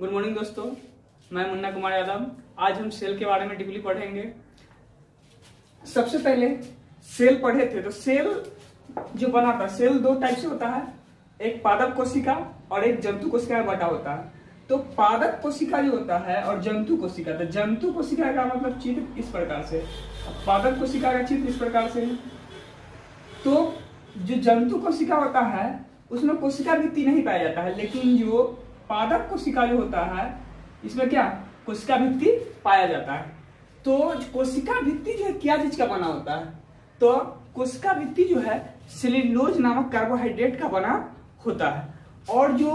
Good morning दोस्तों, मैं मुन्ना कुमार यादव। आज हम सेल के बारे में डीपली पढ़ेंगे। सबसे पहले सेल पढ़े थे तो सेल जो बना था, सेल दो टाइप से होता है, एक पादप कोशिका और एक जंतु कोशिका में बटा होता है। तो पादप कोशिका जो होता है और जंतु कोशिका, तो जंतु कोशिका का मतलब चित्र इस प्रकार से, पादप कोशिका का चित्र इस प्रकार से। तो जो जंतु कोशिका होता है उसमें कोशिका भित्ति नहीं पाया जाता है, लेकिन जो पादप कोशिका जो होता है इसमें क्या कोशिका भित्ति पाया जाता है। तो कोशिका भित्ति जो है क्या चीज का बना होता है, तो कोशिका भित्ति जो है सेल्यूलोज नामक कार्बोहाइड्रेट का बना होता है। और जो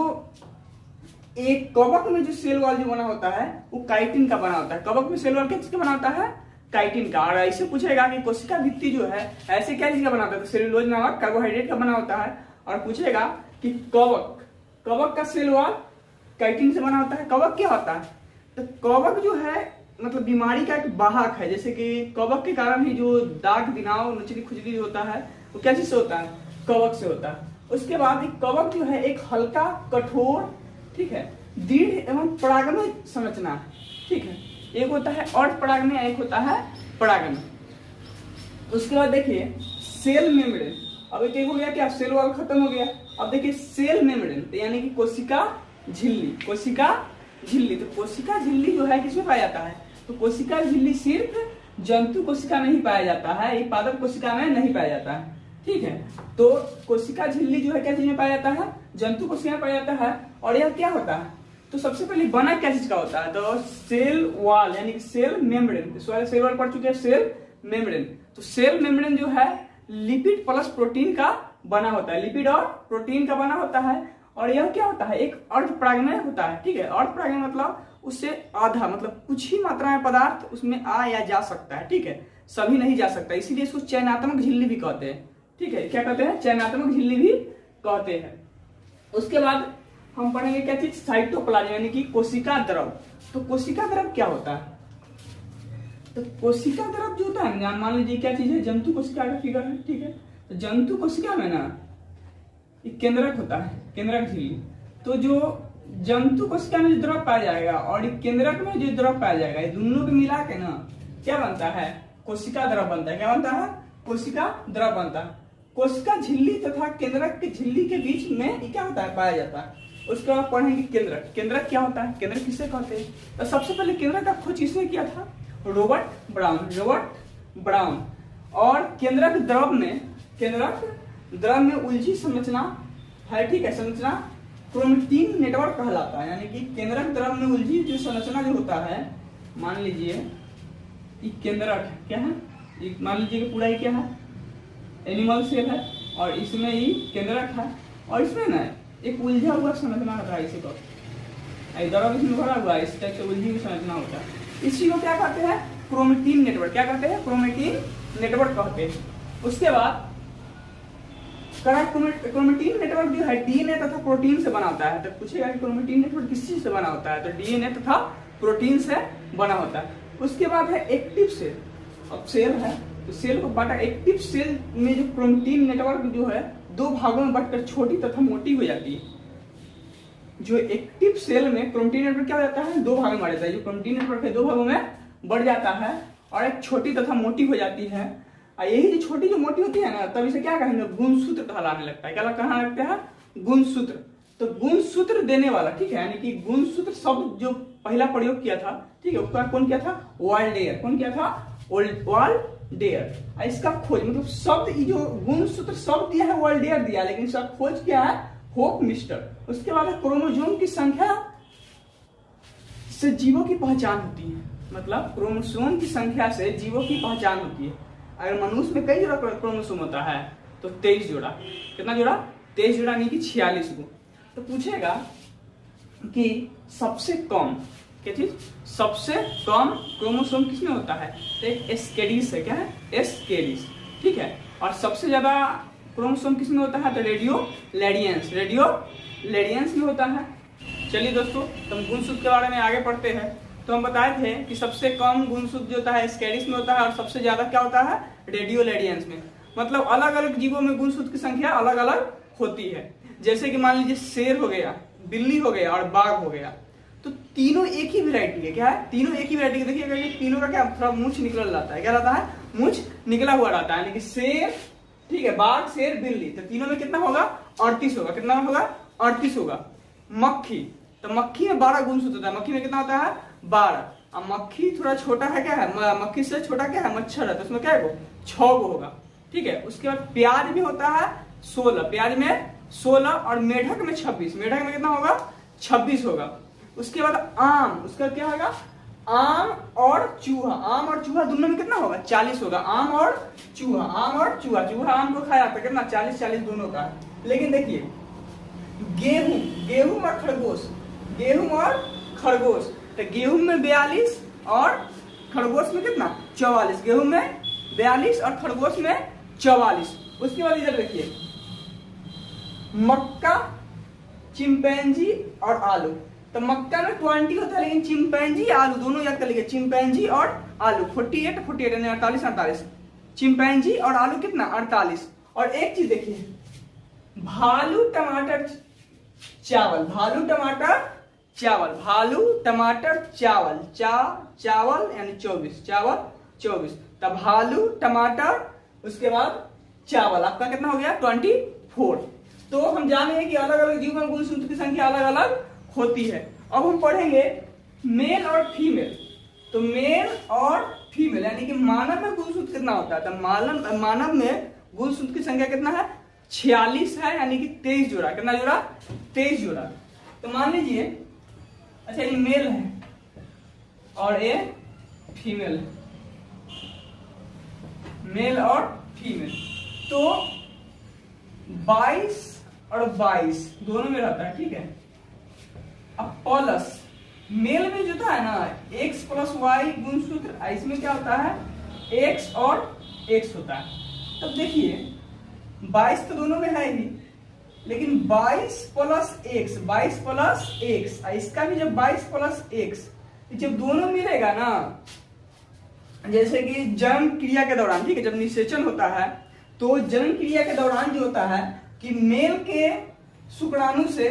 एक कवक में जो सेल वॉल जो बना होता है वो काइटिन का बना होता है। कवक में सेल वॉल किस चीज का बना होता है? काइटिन का। और ऐसे पूछेगा कि कोशिका भित्ति जो है ऐसे क्या चीज का बना होता है, तो सेल्यूलोज नामक कार्बोहाइड्रेट का बना होता है। और पूछेगा कि कवक का सेल वॉल काइटिन से बना होता है। कवक क्या होता है? तो कवक जो है मतलब बीमारी का एक वाहक है। जैसे कि कवक के कारण ही जो दाग, दिनाव, नचली, खुजली होता है वो क्या चीज से होता है? कवक से होता है। उसके बाद एक कवक जो है एक हल्का, कठोर, ठीक है, दृढ़ एवं परागमय संरचना है। ठीक है, एक होता है अर्ध परागमय, एक होता है परागमय। उसके बाद देखिए सेल मेम्ब्रेन। अब एक हो गया क्या, सेल वॉल खत्म हो गया। अब देखिए सेल मेम्ब्रेन तो यानी कि कोशिका झिल्ली। कोशिका झिल्ली, तो कोशिका झिल्ली जो है किसमें पाया जाता है? तो कोशिका झिल्ली सिर्फ जंतु कोशिका में ही पाया जाता है, ये पादप कोशिका में नहीं पाया जाता है। ठीक है, तो कोशिका झिल्ली जो है क्या चीज में पाया जाता है? जंतु कोशिका में पाया जाता है। और यह क्या होता है? तो सबसे पहले बना क्या चीज का होता है? तो सेल वॉल यानी कि सेल मेम्ब्रेन। सेल वॉल पढ़ चुके हैं, सेल मेम्ब्रेन। तो सेल मेम्ब्रेन जो है लिपिड प्लस प्रोटीन का बना होता है, लिपिड और प्रोटीन का बना होता है। और यह क्या होता है? एक अर्ध परागमय होता है। ठीक है, अर्ध परागमय मतलब उससे आधा, मतलब कुछ ही मात्रा में पदार्थ उसमें आ या जा सकता है। ठीक है, सभी नहीं जा सकता, इसीलिए इसको चयनात्मक झिल्ली भी कहते हैं। ठीक है, क्या कहते हैं? चयनात्मक झिल्ली भी कहते हैं। उसके बाद हम पढ़ेंगे क्या चीज? साइटोप्लाज्म यानी कि कोशिका द्रव। तो कोशिका द्रव क्या होता है? तो कोशिका द्रव जो होता है, मान लीजिए क्या चीज है, जंतु कोशिका का फिगर है। ठीक है, तो जंतु कोशिका में ना एक केंद्रक होता है, केंद्रक झिल्ली। तो जो जंतु कोशिका में जो द्रव पाया जाएगा और एक केंद्रक में जो द्रव पाया जाएगा, ये दोनों को मिला के ना क्या बनता है? कोशिका द्रव बनता है। क्या बनता है? कोशिका द्रव बनता है। कोशिका झिल्ली तथा केंद्रक की झिल्ली के बीच में ये क्या होता है? पाया जाता है। उसके बाद पढ़ेंगे केंद्रक। केंद्रक क्या होता है? केंद्रक किसे कहते हैं? तो सबसे पहले केंद्रक का खोज किसने किया था? Robert brown. और केंद्रक द्रव में उलझी संरचना है। ठीक है, संरचना क्रोमेटिन नेटवर्क कहलाता है। यानी कि केंद्रक द्रव में उलझी जो संरचना जो होता है, मान लीजिए ये केंद्रक क्या है, मान लीजिए कि पूरा ही क्या है, एनिमल सेल है और इसमें ही केंद्रक है और इसमें ना एक उलझा हुआ संरचना होता है। इसी को द्रव इसमें भरा हुआ है, इस टाइप से उलझी हुई संरचना होता है। इसी को क्या कहते हैं? Chromatin network. क्या कहते हैं? क्रोमेटिन नेटवर्क कहते हैं। उसके बाद क्रोमेटिन नेटवर्क जो है डीएनए तथा प्रोटीन से बना होता है। तो पूछेगा कि क्रोमेटिन नेटवर्क किस चीज से बना होता है? तो डीएनए तथा प्रोटीन से बना होता है। उसके बाद है एक्टिव सेल। अब सेल है तो सेल को बांटा। एक्टिव सेल में जो क्रोमेटिन नेटवर्क जो है दो भागों में बंटकर छोटी तथा मोटी हो जाती है। जो एक्टिव सेल में क्रोमेटिन नेटवर्क क्या हो जाता है? दो भागों में बढ़ जाता है। जो क्रोमेटिन नेटवर्क है दो भागों में बढ़ जाता है और एक छोटी तथा मोटी हो जाती है। और यही जो छोटी जो मोटी होती है ना, तब इसे क्या कहेंगे? गुणसूत्र कहलाने लगता है। क्या कहने लगता है? गुणसूत्र। तो गुणसूत्र देने वाला, ठीक है, यानी कि गुणसूत्र शब्द जो पहला प्रयोग किया था, ठीक है, उसका कौन किया था? वाल्डेयर। कौन किया था? वाल्डेयर। इसका खोज मतलब शब्द, जो गुणसूत्र शब्द दिया है वाल्डेयर दिया, लेकिन इसका खोज क्या है? Hope mister. उसके बाद क्रोमोसोम की संख्या से जीवों की पहचान होती है। मतलब क्रोमोसोम की संख्या से जीवों की पहचान होती है। अगर मनुष्य में कई जोड़ा क्रोमोसोम होता है तो 23 जोड़ा। कितना जोड़ा? 23 जोड़ा, नहीं कि 46 को। तो पूछेगा कि सबसे कम क्या चीज? सबसे कम क्रोमोसोम किसमें होता है? तो एक एस्केरिस है। क्या है? एस्केरिस। ठीक है, और सबसे ज्यादा क्रोमोसोम किसमें होता है? तो रेडियो में होता है। चलिए दोस्तों, तो हम गुणसूत्र के बारे में आगे पढ़ते हैं। तो हम बताए थे कि सबसे कम गुणसूत्र जो होता है एस्केरिस में होता है और सबसे ज्यादा क्या होता है? रेडियोलेडियंस में। मतलब अलग अलग जीवों में गुणसूत्र की संख्या अलग अलग होती है। जैसे कि मान लीजिए शेर हो गया, बिल्ली हो गया और बाघ हो गया। तो तीनों एक ही वैरायटी है। क्या है? तीनों एक ही वैरायटी है। देखिए तीनों का क्या थोड़ा मूंछ निकल रहता है। क्या रहता है? मूंछ निकला हुआ रहता है। यानी कि शेर, ठीक है, बाघ, शेर, बिल्ली, तो तीनों में कितना होगा? 38 होगा। कितना होगा? 38 होगा। मक्खी, तो मक्खी में 12 गुणसूत्र होता है। मक्खी में कितना होता है? 12। अब मक्खी थोड़ा छोटा है, क्या है? मक्खी से छोटा क्या है? मच्छर है, तो उसमें क्या है? 6 गो होगा। ठीक है। उसके बाद प्याज में होता है 16, प्याज में 16, और मेढक में 26, मेढक में कितना होगा? 26 होगा। उसके बाद आम, उसका क्या होगा? आम और चूहा, आम और चूहा दोनों में कितना होगा? 40 होगा। आम और चूहा, आम और चूहा, चूहा आम को खाया था, कितना? 40 दोनों का। लेकिन देखिए गेहूं, गेहूं और खरगोश, गेहूं और खरगोश, तो गेहूं में 42 और खरगोश में कितना? 44। गेहूं में 42 और खरगोश में 44। उसके बाद इधर देखिए मक्का, चिंपैंजी और आलू, तो मक्का में 20 होता है, लेकिन चिंपैंजी आलू दोनों याद कर लीजिए, चिंपैंजी और आलू 48 यानी 48। चिंपैंजी और आलू कितना? 48। और एक चीज देखिए भालू, टमाटर, चावल, भालू, टमाटर, चावल, भालू, टमाटर, चावल, चावल यानी 24, चावल 24, तब भालू, टमाटर, उसके बाद चावल, आपका कितना हो गया? 24। तो हम जानेंगे कि अलग अलग जीव में गुणसूत्र की संख्या अलग अलग होती है। अब हम पढ़ेंगे मेल और फीमेल। तो मेल और फीमेल यानी कि मानव में गुणसूत्र कितना होता है? तो मानव में गुणसूत्र की संख्या कितना है? 46 है, यानी कि 23 जोड़ा। कितना जोड़ा? 23 जोड़ा। तो मान लीजिए, अच्छा ये मेल है और ये फीमेल है, मेल और फीमेल, तो 22 और 22 दोनों में रहता है। ठीक है। अब प्लस मेल में जो है ना x प्लस वाई गुणसूत्र, इसमें क्या होता है? x और x होता है। तब देखिए 22 तो दोनों में है ही, लेकिन 22 प्लस x, 22 प्लस x, इसका भी जब 22 प्लस x जब दोनों मिलेगा ना, जैसे कि जन्म क्रिया के दौरान, ठीक है, जब निषेचन होता है तो जन्म क्रिया के दौरान जो होता है कि मेल के शुक्राणु से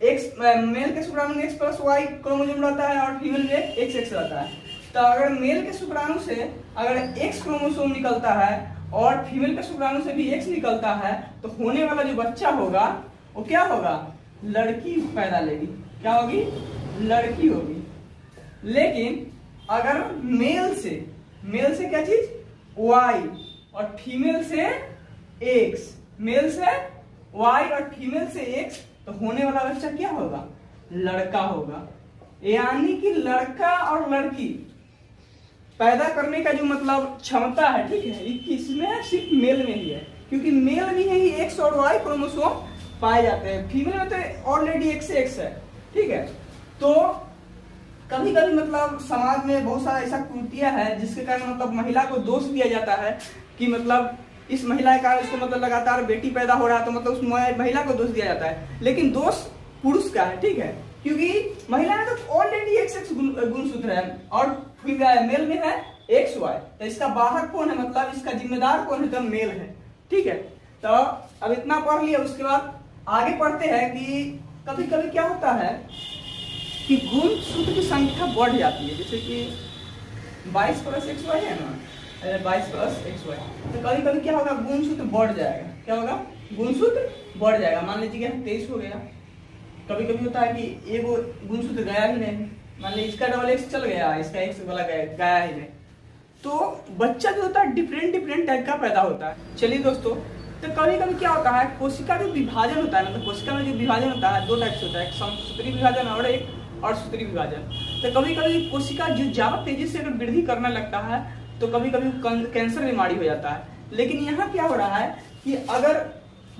मेल के शुक्राणु में x प्लस वाई क्रोमोसोम रहता है और फीमेल में XX रहता है। तो अगर मेल के शुक्राणु से अगर X क्रोमोसोम निकलता है और फीमेल के शुक्राणु से भी X निकलता है, तो होने वाला जो बच्चा होगा वो क्या होगा? लड़की पैदा लेगी। क्या होगी? लड़की होगी। लेकिन अगर मेल से क्या चीज? Y और फीमेल से X, मेल से Y और फीमेल से X, तो होने वाला बच्चा क्या होगा? लड़का होगा। यानी कि लड़का और लड़की पैदा करने का जो मतलब क्षमता है, ठीक है, ये किसमें है? सिर्फ मेल में ही है, क्योंकि मेल में ही X और Y क्रोमोसोम पाए जाते हैं। फीमेल में तो ऑलरेडी X से X है। ठीक है। तो कभी कभी मतलब समाज में बहुत सारा ऐसा कुरीतियां है जिसके कारण मतलब महिला को दोष दिया जाता है कि मतलब इस महिला के कारण उसको मतलब लगातार बेटी पैदा हो रहा है, तो मतलब उस महिला को दोष दिया जाता है, लेकिन दोष पुरुष का है। ठीक है। क्योंकि महिला में तो ऑलरेडी XX गुणसूत्र है और मेल में है XY, तो इसका बाहर कौन है? मतलब इसका जिम्मेदार कौन है? तो मेल है। ठीक है। तो अब इतना पढ़ लिया, उसके बाद आगे पढ़ते हैं कि कभी कभी क्या होता है कि गुणसूत्र की संख्या बढ़ जाती है, जैसे कि 22 प्लस XY है ना, 22 प्लस XY, तो कभी कभी क्या होगा? गुणसूत्र बढ़ जाएगा। क्या होगा? गुणसूत्र बढ़ जाएगा। मान लीजिए 23 हो गया। कभी कभी होता है कि एक गुणसूत्र गया ही नहीं, मान लीजिए इसका डबल X चल गया, इसका X वाला गया ही नहीं, तो बच्चा जो होता है डिफरेंट टाइप का पैदा होता है। चलिए दोस्तों, तो कभी कभी क्या होता है, कोशिका जो विभाजन होता है, मतलब कोशिका में जो विभाजन होता है 2 टाइप से होता है, एक समसूत्री विभाजन और एक अर्धसूत्री विभाजन। तो कभी कभी कोशिका जो ज्यादा तेजी से अगर वृद्धि करने लगता है तो कभी कभी कैंसर बीमारी हो जाता है। लेकिन यहाँ क्या हो रहा है कि अगर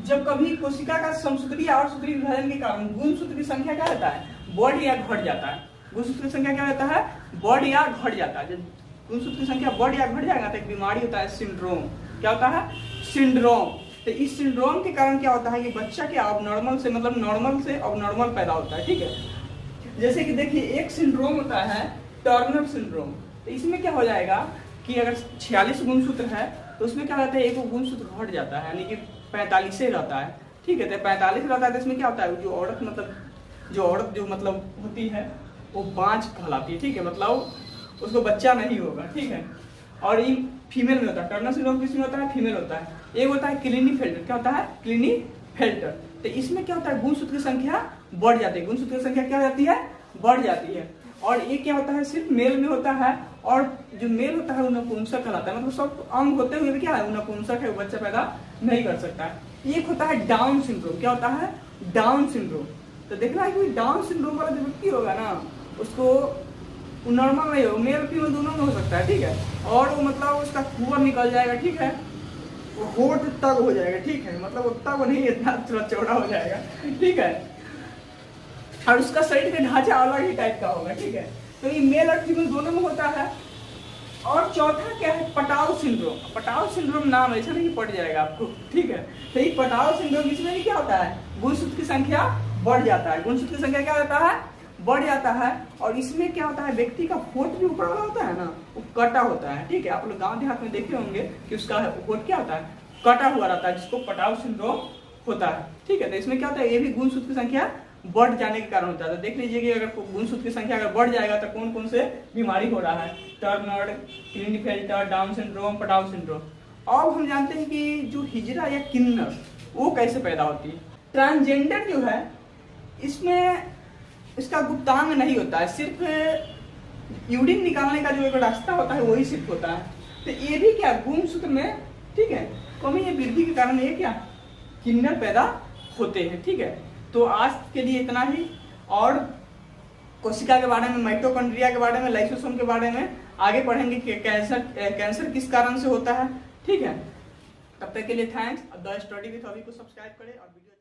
जब कभी कोशिका का समसूत्री या अर्धसूत्री विभाजन के कारण गुणसूत्र की संख्या क्या होता है? बढ़ या घट जाता है। गुणसूत्र की संख्या क्या होता है? बढ़ या घट जाता है। जब गुणसूत्र की संख्या बढ़ या घट जाएगा तो एक बीमारी होता है सिंड्रोम। क्या होता है? सिंड्रोम। तो इस सिंड्रोम के कारण क्या होता है कि बच्चा के अबनॉर्मल से मतलब नॉर्मल से अबनॉर्मल पैदा होता है। ठीक है। जैसे कि देखिए एक सिंड्रोम होता है टर्नर सिंड्रोम। तो इसमें क्या हो जाएगा कि अगर 46 गुणसूत्र है तो उसमें क्या होता है? एक गुणसूत्र घट जाता है, यानी कि 45 से रहता है। ठीक है। तो 45 रहता है तो इसमें क्या होता है? जो औरत जो मतलब होती है वो बांझ कहलाती है, ठीक है, मतलब उसको बच्चा नहीं होगा, ठीक है। और ये फीमेल में होता है, टर्नर सिंड्रोम किसमें होता है, फीमेल होता है। एक होता है क्लिनीफेल्टर, क्या होता है, क्लिनीफेल्टर। तो इसमें क्या होता है, गुणसूत्र की संख्या बढ़ जाती है, गुणसूत्र की संख्या क्या हो जाती है, बढ़ जाती है। और ये क्या होता है, सिर्फ मेल में होता है, और जो मेल होता है वो नपुंसक कहलाता है, मतलब सब अंग होते हुए भी क्या है, वो नपुंसक है, वो बच्चा पैदा नहीं कर सकता है। एक होता है डाउन सिंड्रोम, क्या होता है, डाउन सिंड्रोम। तो देखना है कि डाउन सिंड्रोम वाला जो व्यक्ति होगा ना, उसको नॉर्मल नहीं होगा, मेल फीमेल दोनों में हो सकता है, ठीक है। और वो मतलब उसका कुआं निकल जाएगा, ठीक है, वो होठ तक हो जाएगा, ठीक है, मतलब उतना वो नहीं, इतना थोड़ा चौड़ा हो जाएगा, ठीक है। और उसका शरीर का ढांचा अलग ही टाइप का होगा, ठीक है। तो ये मेल और फीमेल दोनों में होता है। और चौथा क्या है, पटाव सिंड्रोम। पटाव सिंड्रोम नाम ऐसा नहीं पड़ जाएगा आपको, ठीक है। तो ये पटाव सिंड्रोम, इसमें भी क्या होता है, गुणसूत्र की संख्या बढ़ जाता है, गुणसूत्र की संख्या क्या होता है, बढ़ जाता है। और इसमें क्या होता है, व्यक्ति का होठ भी ऊपर वाला होता है ना, वो कटा होता है, ठीक है। आप लोग गाँव देहात में देखे होंगे कि उसका होठ क्या होता है, कटा हुआ रहता है, जिसको पटाव सिंड्रोम होता है, ठीक है। तो इसमें क्या होता है, ये भी गुणसूत्र की संख्या बढ़ जाने के कारण होता है। तो देख लीजिए कि अगर गुणसूत्र की संख्या अगर बढ़ जाएगा तो कौन कौन से बीमारी हो रहा है, टर्नर, क्लिनीफेल्टर, डाउन सिंड्रोम, पटाव सिंड्रोम। अब हम जानते हैं कि जो हिजरा या किन्नर वो कैसे पैदा होती है। ट्रांसजेंडर जो है, इसमें इसका गुप्तांग नहीं होता है, सिर्फ यूरिन निकालने का जो एक रास्ता होता है वही सिर्फ होता है। तो ये भी क्या, गुणसूत्र में, ठीक है, कमी या वृद्धि के कारण ये क्या, किन्नर पैदा होते हैं, ठीक है। तो आज के लिए इतना ही। और कोशिका के बारे में, माइटोकॉन्ड्रिया के बारे में, लाइसोसोम के बारे में आगे पढ़ेंगे कि कैंसर किस कारण से होता है, ठीक है। तब तक के लिए थैंक्स। द स्टडी विद अभी को सब्सक्राइब करें और वीडियो